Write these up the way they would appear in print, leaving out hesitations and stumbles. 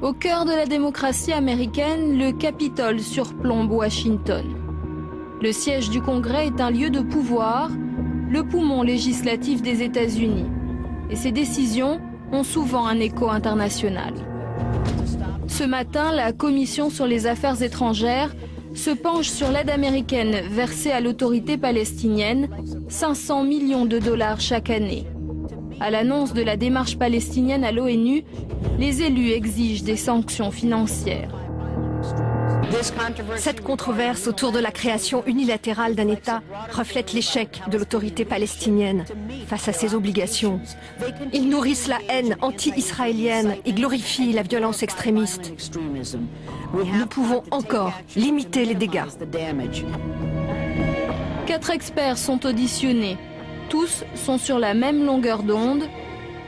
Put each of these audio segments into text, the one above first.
Au cœur de la démocratie américaine, le Capitole surplombe Washington. Le siège du Congrès est un lieu de pouvoir, le poumon législatif des États-Unis. Et ses décisions ont souvent un écho international. Ce matin, la Commission sur les affaires étrangères se penche sur l'aide américaine versée à l'autorité palestinienne, 500 millions de dollars chaque année. À l'annonce de la démarche palestinienne à l'ONU, les élus exigent des sanctions financières. Cette controverse autour de la création unilatérale d'un État reflète l'échec de l'autorité palestinienne face à ses obligations. Ils nourrissent la haine anti-israélienne et glorifient la violence extrémiste. Nous pouvons encore limiter les dégâts. 4 experts sont auditionnés. Tous sont sur la même longueur d'onde.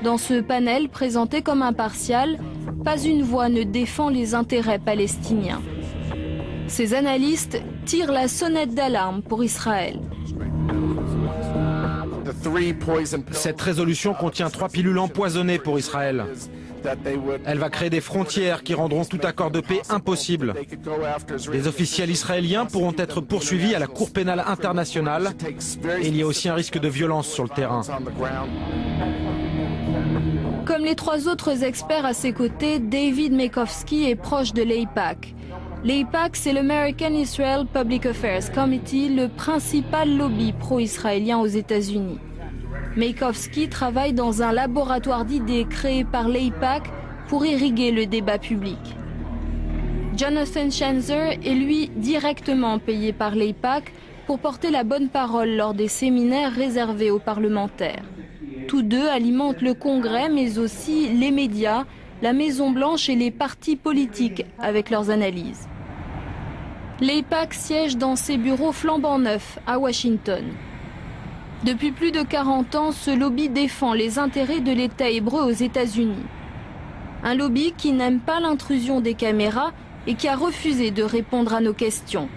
Dans ce panel présenté comme impartial, pas une voix ne défend les intérêts palestiniens. Ces analystes tirent la sonnette d'alarme pour Israël. Cette résolution contient 3 pilules empoisonnées pour Israël. Elle va créer des frontières qui rendront tout accord de paix impossible. Les officiels israéliens pourront être poursuivis à la Cour pénale internationale et il y a aussi un risque de violence sur le terrain. Comme les 3 autres experts à ses côtés, David Makovsky est proche de l'AIPAC. L'AIPAC, c'est l'American Israel Public Affairs Committee, le principal lobby pro-israélien aux États-Unis. Makovsky travaille dans un laboratoire d'idées créé par l'AIPAC pour irriguer le débat public. Jonathan Schanzer est lui directement payé par l'AIPAC pour porter la bonne parole lors des séminaires réservés aux parlementaires. Tous deux alimentent le Congrès, mais aussi les médias, la Maison-Blanche et les partis politiques avec leurs analyses. L'AIPAC siège dans ses bureaux flambant neufs à Washington. Depuis plus de 40 ans, ce lobby défend les intérêts de l'État hébreu aux États-Unis. Un lobby qui n'aime pas l'intrusion des caméras et qui a refusé de répondre à nos questions.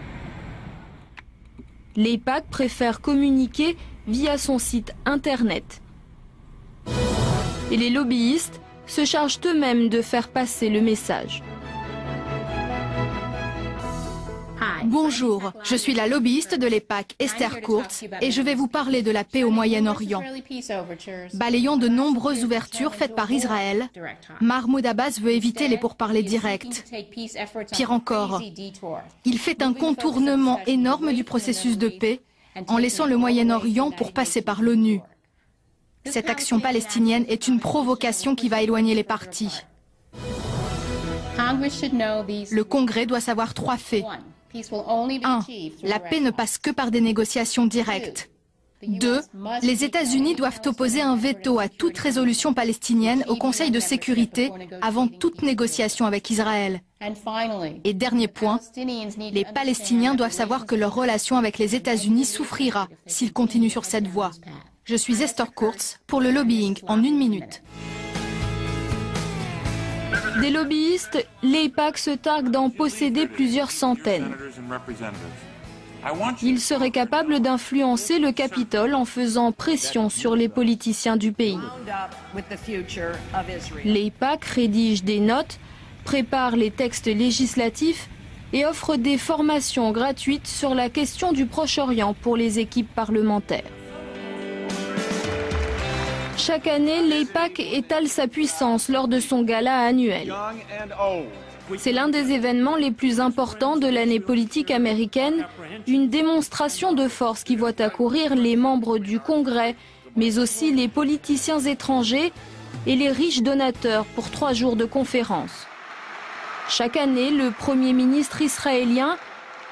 L'AIPAC préfère communiquer via son site internet. Et les lobbyistes se chargent eux-mêmes de faire passer le message. Bonjour, je suis la lobbyiste de l'AIPAC, Esther Kurtz, et je vais vous parler de la paix au Moyen-Orient. Balayant de nombreuses ouvertures faites par Israël, Mahmoud Abbas veut éviter les pourparlers directs. Pire encore, il fait un contournement énorme du processus de paix en laissant le Moyen-Orient pour passer par l'ONU. Cette action palestinienne est une provocation qui va éloigner les partis. Le Congrès doit savoir 3 faits. 1. La paix ne passe que par des négociations directes. 2. Les États-Unis doivent opposer un veto à toute résolution palestinienne au Conseil de sécurité avant toute négociation avec Israël. Et dernier point, les Palestiniens doivent savoir que leur relation avec les États-Unis souffrira s'ils continuent sur cette voie. Je suis Esther Kurtz pour le lobbying en 1 minute. Des lobbyistes, l'AIPAC se targue d'en posséder plusieurs centaines. Ils seraient capables d'influencer le Capitole en faisant pression sur les politiciens du pays. L'AIPAC rédige des notes, prépare les textes législatifs et offre des formations gratuites sur la question du Proche-Orient pour les équipes parlementaires. Chaque année, l'AIPAC étale sa puissance lors de son gala annuel. C'est l'un des événements les plus importants de l'année politique américaine, une démonstration de force qui voit accourir les membres du Congrès, mais aussi les politiciens étrangers et les riches donateurs pour 3 jours de conférences. Chaque année, le Premier ministre israélien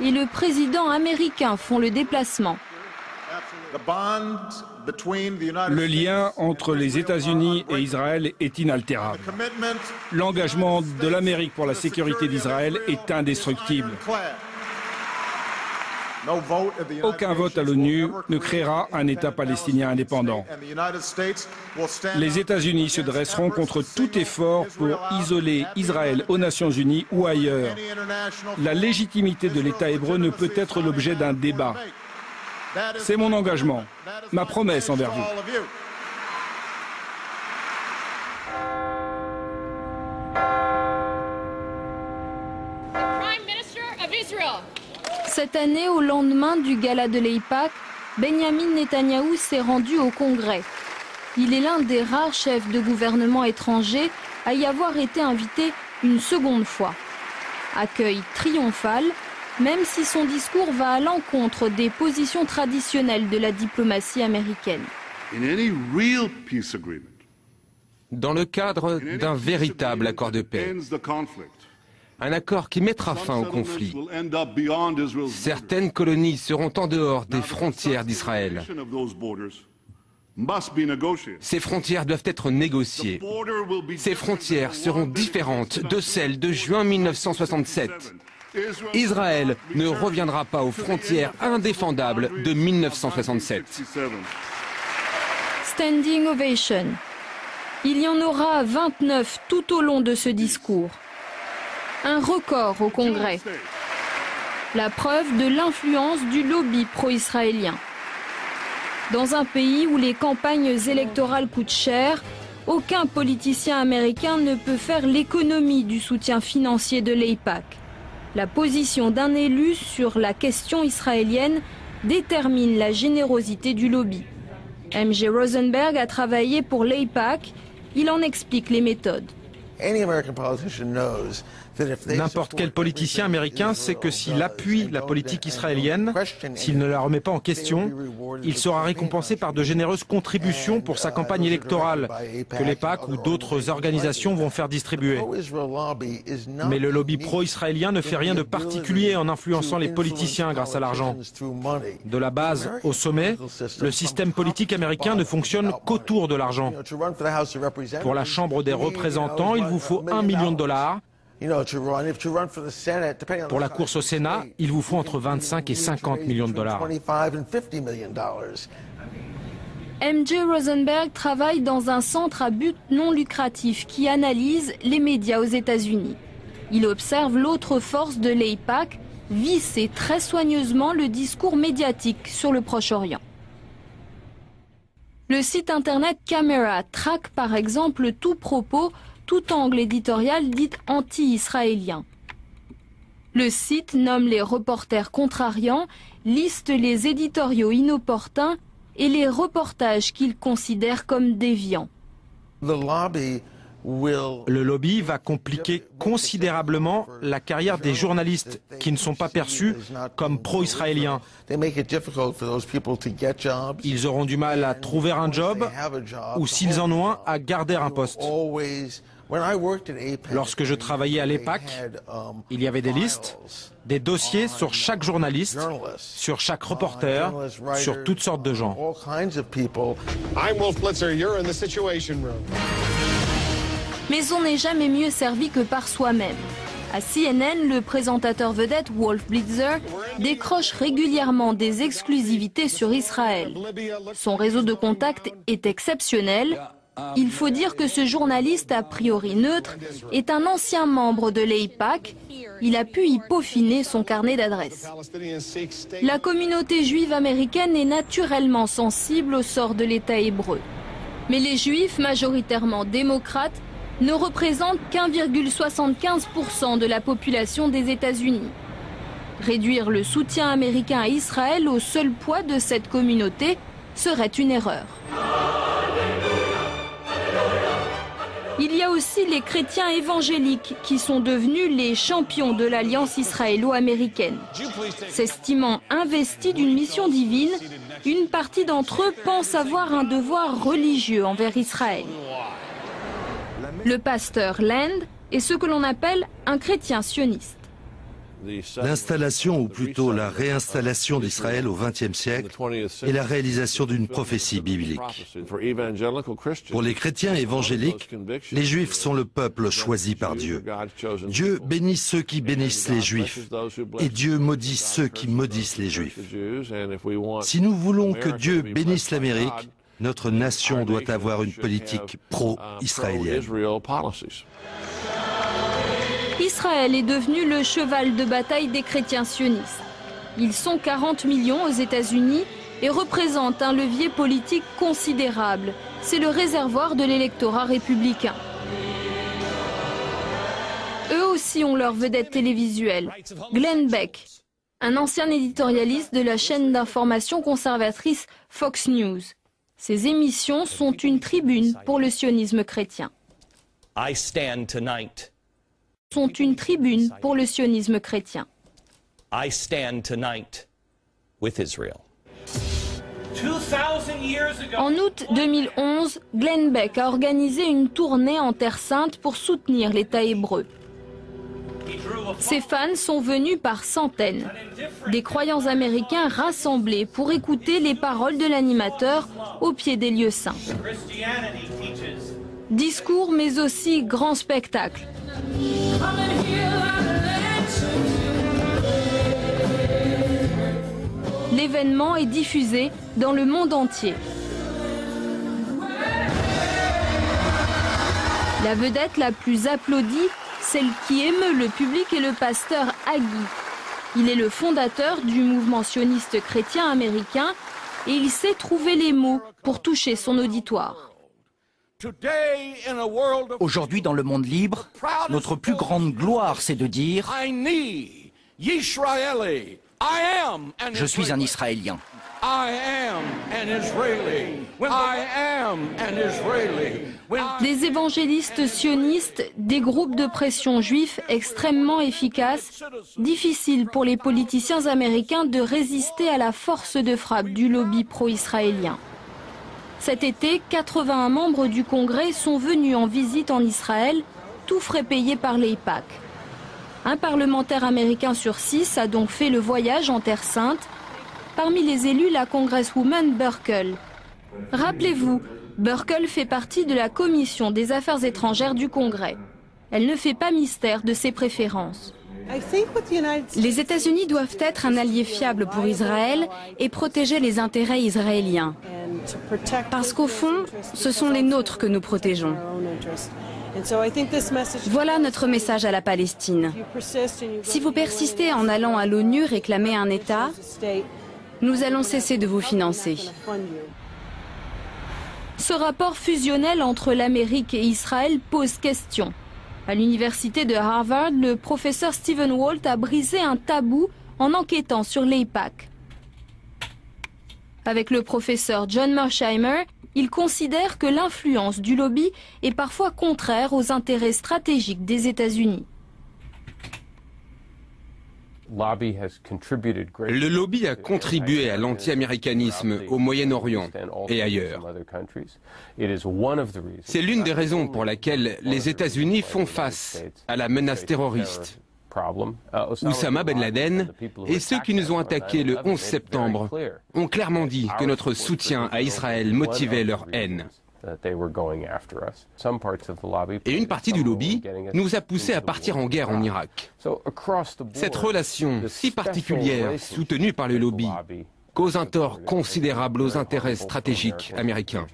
et le président américain font le déplacement. Le lien entre les États-Unis et Israël est inaltérable. L'engagement de l'Amérique pour la sécurité d'Israël est indestructible. Aucun vote à l'ONU ne créera un État palestinien indépendant. Les États-Unis se dresseront contre tout effort pour isoler Israël aux Nations Unies ou ailleurs. La légitimité de l'État hébreu ne peut être l'objet d'un débat. C'est mon engagement, ma promesse envers vous. Cette année, au lendemain du gala de l'AIPAC, Benjamin Netanyahou s'est rendu au Congrès. Il est l'un des rares chefs de gouvernement étrangers à y avoir été invité une seconde fois. Accueil triomphal, même si son discours va à l'encontre des positions traditionnelles de la diplomatie américaine. Dans le cadre d'un véritable accord de paix, un accord qui mettra fin au conflit, certaines colonies seront en dehors des frontières d'Israël. Ces frontières doivent être négociées. Ces frontières seront différentes de celles de juin 1967. Israël ne reviendra pas aux frontières indéfendables de 1967. Standing ovation. Il y en aura 29 tout au long de ce discours. Un record au Congrès. La preuve de l'influence du lobby pro-israélien. Dans un pays où les campagnes électorales coûtent cher, aucun politicien américain ne peut faire l'économie du soutien financier de l'AIPAC. La position d'un élu sur la question israélienne détermine la générosité du lobby. M.J. Rosenberg a travaillé pour l'AIPAC. Il en explique les méthodes. N'importe quel politicien américain sait que s'il appuie la politique israélienne, s'il ne la remet pas en question, il sera récompensé par de généreuses contributions pour sa campagne électorale que l'AIPAC ou d'autres organisations vont faire distribuer. Mais le lobby pro-israélien ne fait rien de particulier en influençant les politiciens grâce à l'argent. De la base au sommet, le système politique américain ne fonctionne qu'autour de l'argent. Pour la Chambre des représentants, il vous faut $1 million. Pour la course au Sénat, il vous faut entre 25 et 50 millions de dollars. M.J. Rosenberg travaille dans un centre à but non lucratif qui analyse les médias aux États-Unis. Il observe l'autre force de l'AIPAC, visser très soigneusement le discours médiatique sur le Proche-Orient. Le site internet Camera traque par exemple tout propos, tout angle éditorial dit anti-israélien. Le site nomme les reporters contrariants, liste les éditoriaux inopportuns et les reportages qu'il considère comme déviants. Le lobby va compliquer considérablement la carrière des journalistes qui ne sont pas perçus comme pro-israéliens. Ils auront du mal à trouver un job ou, s'ils en ont un, à garder un poste. Lorsque je travaillais à l'AIPAC, il y avait des listes, des dossiers sur chaque journaliste, sur chaque reporter, sur toutes sortes de gens. Mais on n'est jamais mieux servi que par soi-même. À CNN, le présentateur vedette Wolf Blitzer décroche régulièrement des exclusivités sur Israël. Son réseau de contacts est exceptionnel. Il faut dire que ce journaliste, a priori neutre, est un ancien membre de l'AIPAC. Il a pu y peaufiner son carnet d'adresses. La communauté juive américaine est naturellement sensible au sort de l'État hébreu. Mais les juifs, majoritairement démocrates, ne représentent qu'1,75% de la population des États-Unis. Réduire le soutien américain à Israël au seul poids de cette communauté serait une erreur. Il y a aussi les chrétiens évangéliques qui sont devenus les champions de l'alliance israélo-américaine. S'estimant investis d'une mission divine, une partie d'entre eux pense avoir un devoir religieux envers Israël. Le pasteur Land est ce que l'on appelle un chrétien sioniste. L'installation, ou plutôt la réinstallation d'Israël au XXe siècle est la réalisation d'une prophétie biblique. Pour les chrétiens évangéliques, les Juifs sont le peuple choisi par Dieu. Dieu bénit ceux qui bénissent les Juifs et Dieu maudit ceux qui maudissent les Juifs. Si nous voulons que Dieu bénisse l'Amérique, notre nation doit avoir une politique pro-israélienne. Israël est devenu le cheval de bataille des chrétiens sionistes. Ils sont 40 millions aux États-Unis et représentent un levier politique considérable. C'est le réservoir de l'électorat républicain. Eux aussi ont leur vedette télévisuelle, Glenn Beck, un ancien éditorialiste de la chaîne d'information conservatrice Fox News. Ces émissions sont une tribune pour le sionisme chrétien. Sont une tribune pour le sionisme chrétien. I stand tonight with Israel. En août 2011, Glenn Beck a organisé une tournée en Terre Sainte pour soutenir l'État hébreu. Ses fans sont venus par centaines. Des croyants américains rassemblés pour écouter les paroles de l'animateur au pied des lieux saints. Discours mais aussi grand spectacle. L'événement est diffusé dans le monde entier. La vedette la plus applaudie, celle qui émeut le public, est le pasteur Hagee. Il est le fondateur du mouvement sioniste chrétien américain et il sait trouver les mots pour toucher son auditoire. Aujourd'hui, dans le monde libre, notre plus grande gloire, c'est de dire « Je suis un Israélien ». Des évangélistes sionistes, des groupes de pression juifs extrêmement efficaces, difficile pour les politiciens américains de résister à la force de frappe du lobby pro-israélien. Cet été, 81 membres du Congrès sont venus en visite en Israël, tout frais payés par l'AIPAC. Un parlementaire américain sur 6 a donc fait le voyage en Terre Sainte. Parmi les élus, la congresswoman Buerkle. Rappelez-vous, Buerkle fait partie de la commission des affaires étrangères du Congrès. Elle ne fait pas mystère de ses préférences. Les États-Unis doivent être un allié fiable pour Israël et protéger les intérêts israéliens. Parce qu'au fond, ce sont les nôtres que nous protégeons. Voilà notre message à la Palestine. Si vous persistez en allant à l'ONU réclamer un État, nous allons cesser de vous financer. Ce rapport fusionnel entre l'Amérique et Israël pose question. À l'université de Harvard, le professeur Stephen Walt a brisé un tabou en enquêtant sur l'AIPAC. Avec le professeur John Mearsheimer, il considère que l'influence du lobby est parfois contraire aux intérêts stratégiques des États-Unis. Le lobby a contribué à l'anti-américanisme au Moyen-Orient et ailleurs. C'est l'une des raisons pour laquelle les États-Unis font face à la menace terroriste. Oussama Ben Laden et ceux qui nous ont attaqués le 11 septembre ont clairement dit que notre soutien à Israël motivait leur haine. Et une partie du lobby nous a poussés à partir en guerre en Irak. Cette relation si particulière, soutenue par le lobby, cause un tort considérable aux intérêts stratégiques américains.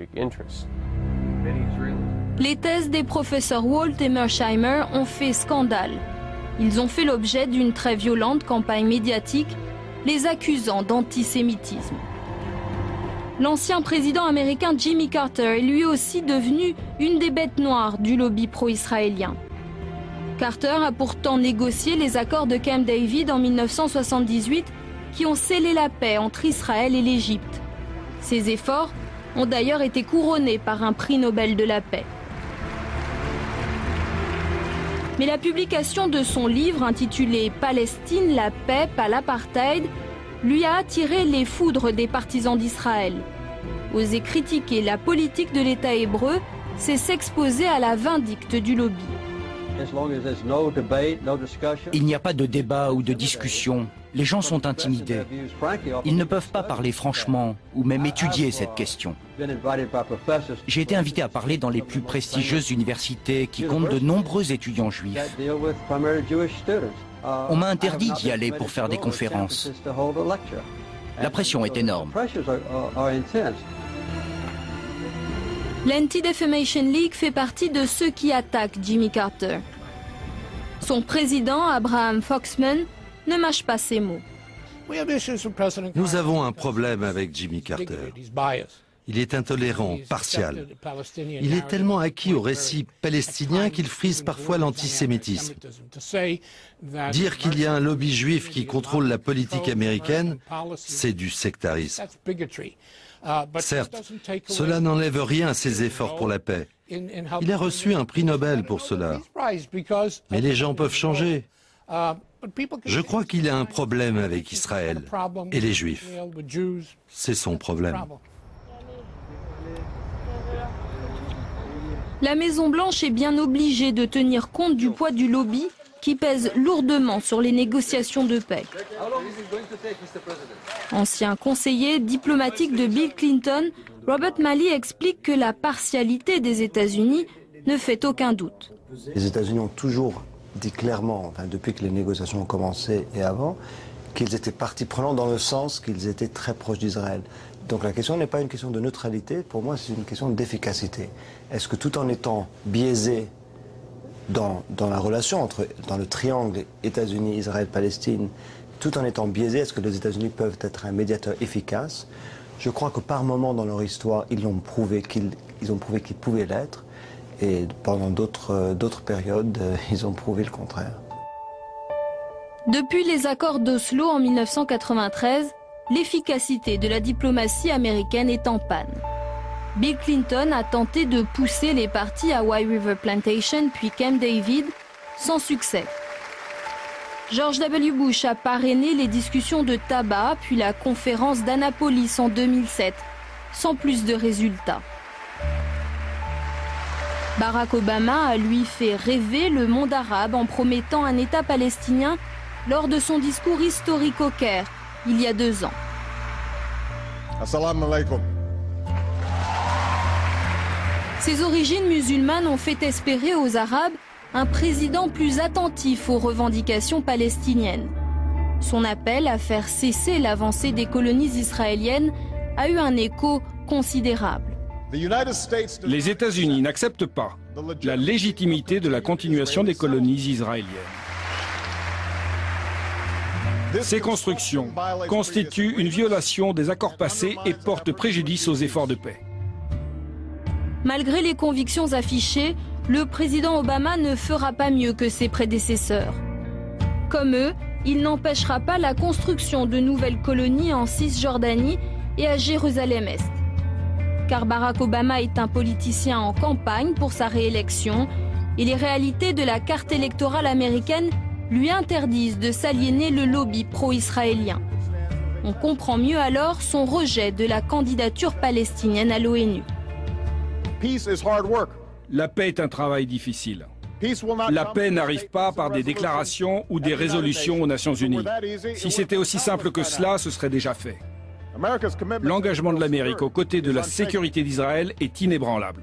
Les thèses des professeurs Walt et Mearsheimer ont fait scandale. Ils ont fait l'objet d'une très violente campagne médiatique, les accusant d'antisémitisme. L'ancien président américain Jimmy Carter est lui aussi devenu une des bêtes noires du lobby pro-israélien. Carter a pourtant négocié les accords de Camp David en 1978 qui ont scellé la paix entre Israël et l'Égypte. Ces efforts ont d'ailleurs été couronnés par un prix Nobel de la paix. Mais la publication de son livre intitulé « Palestine, la paix, pas l'apartheid » lui a attiré les foudres des partisans d'Israël. Oser critiquer la politique de l'État hébreu, c'est s'exposer à la vindicte du lobby. Il n'y a pas de débat ou de discussion. Les gens sont intimidés. Ils ne peuvent pas parler franchement ou même étudier cette question. J'ai été invité à parler dans les plus prestigieuses universités qui comptent de nombreux étudiants juifs. On m'a interdit d'y aller pour faire des conférences. La pression est énorme. L'Anti-Defamation League fait partie de ceux qui attaquent Jimmy Carter. Son président, Abraham Foxman, ne mâche pas ses mots. Nous avons un problème avec Jimmy Carter. Il est intolérant, partial. Il est tellement acquis au récit palestinien qu'il frise parfois l'antisémitisme. Dire qu'il y a un lobby juif qui contrôle la politique américaine, c'est du sectarisme. Certes, cela n'enlève rien à ses efforts pour la paix. Il a reçu un prix Nobel pour cela. Mais les gens peuvent changer. Je crois qu'il a un problème avec Israël et les Juifs. C'est son problème. La Maison-Blanche est bien obligée de tenir compte du poids du lobby qui pèse lourdement sur les négociations de paix. Ancien conseiller diplomatique de Bill Clinton, Robert Malley explique que la partialité des États-Unis ne fait aucun doute. Les États-Unis ont toujours dit clairement, depuis que les négociations ont commencé et avant, qu'ils étaient partie prenante dans le sens qu'ils étaient très proches d'Israël. Donc la question n'est pas une question de neutralité, pour moi c'est une question d'efficacité. Est-ce que tout en étant biaisé dans la relation dans le triangle États-Unis, Israël, Palestine, tout en étant biaisé, est-ce que les États-Unis peuvent être un médiateur efficace? Je crois que par moment dans leur histoire, ils ont prouvé qu'ils pouvaient l'être, et pendant d'autres périodes, ils ont prouvé le contraire. Depuis les accords d'Oslo en 1993, l'efficacité de la diplomatie américaine est en panne. Bill Clinton a tenté de pousser les partis à White River Plantation puis Camp David, sans succès. George W. Bush a parrainé les discussions de tabac puis la conférence d'Annapolis en 2007, sans plus de résultats. Barack Obama a lui fait rêver le monde arabe en promettant un État palestinien lors de son discours historique au Caire, il y a 2 ans. Assalamu alaikum. Ses origines musulmanes ont fait espérer aux Arabes un président plus attentif aux revendications palestiniennes. Son appel à faire cesser l'avancée des colonies israéliennes a eu un écho considérable. Les États-Unis n'acceptent pas la légitimité de la continuation des colonies israéliennes. Ces constructions constituent une violation des accords passés et portent préjudice aux efforts de paix. Malgré les convictions affichées, le président Obama ne fera pas mieux que ses prédécesseurs. Comme eux, il n'empêchera pas la construction de nouvelles colonies en Cisjordanie et à Jérusalem-Est. Car Barack Obama est un politicien en campagne pour sa réélection et les réalités de la carte électorale américaine lui interdisent de s'aliéner le lobby pro-israélien. On comprend mieux alors son rejet de la candidature palestinienne à l'ONU. La paix est un travail difficile. La paix n'arrive pas par des déclarations ou des résolutions aux Nations Unies. Si c'était aussi simple que cela, ce serait déjà fait. L'engagement de l'Amérique aux côtés de la sécurité d'Israël est inébranlable.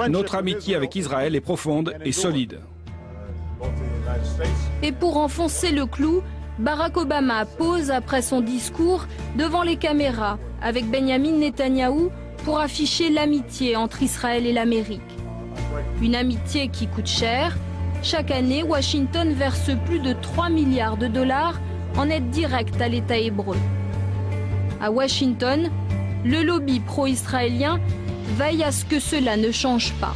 Notre amitié avec Israël est profonde et solide. Et pour enfoncer le clou, Barack Obama pose après son discours devant les caméras avec Benjamin Netanyahou pour afficher l'amitié entre Israël et l'Amérique. Une amitié qui coûte cher. Chaque année, Washington verse plus de 3 milliards de dollars en aide directe à l'État hébreu. À Washington, le lobby pro-israélien veille à ce que cela ne change pas.